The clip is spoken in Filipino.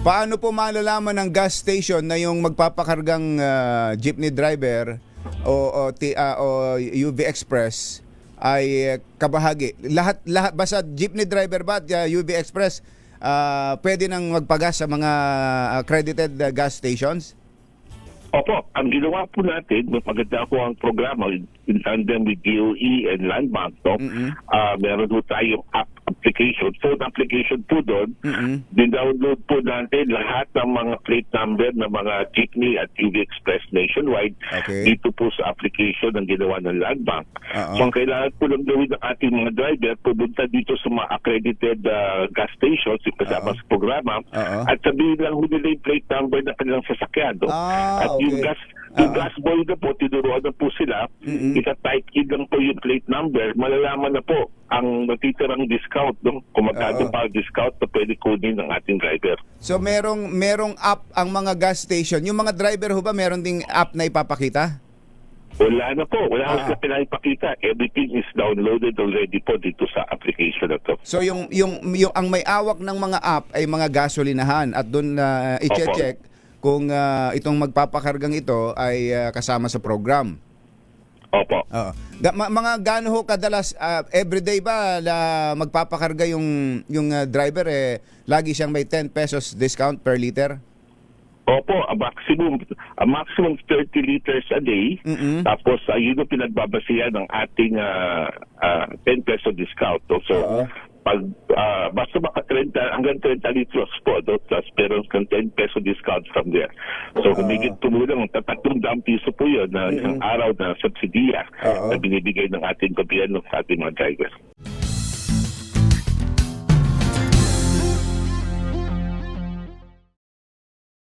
Paano po malalaman ng gas station na yung magpapakargang jeepney driver o UV Express ay kabahagi? Lahat basta jeepney driver ba at UV Express pwede nang magpagas sa mga accredited gas stations? Opo, ang ginawa po natin, maganda po ang programa in tandem with DOE and Land Bank. No? Meron po tayong application, phone application po doon. Din-download po natin lahat ng mga plate number ng mga jeepney at UV Express nationwide. Okay. Dito po sa application ang ginawa ng Land Bank. So ang kailangan po lang gawin ng ating mga driver, pumunta dito sa mga accredited gas stations, yung kasama sa programa, at sabihin lang ho nila yung plate number ng kanilang sasakyan. No? At Okay. yung gas boy na po, tinuruan na po sila, ita-type in lang po yung plate number, malalaman na po ang natitirang discount, no? Kung magkano pa ang discount na pwede kunin ng ating driver. So merong app ang mga gas station. Yung mga driver ho ba meron ding app na ipapakita? Wala na po, wala na pinapakita. Everything is downloaded already po dito sa application na to. So yung ang may awak ng mga app ay mga gasolinahan at doon i-check kung itong magpapakargang ito ay kasama sa program. Opo. Mga gaano ho kadalas everyday ba magpapakarga yung driver lagi siyang may 10 pesos discount per liter? Opo, a maximum 30 liters a day. Tapos yun ang pinagbabasihan ng ating 10 peso discount. So pag basta maka 30 hanggang 30 litros po, plus meron kang 10 peso discount from there. So humigit tumulong 300 piso po yun na isang araw na subsidiya na binibigay ng ating gobyerno sa ating mga drivers.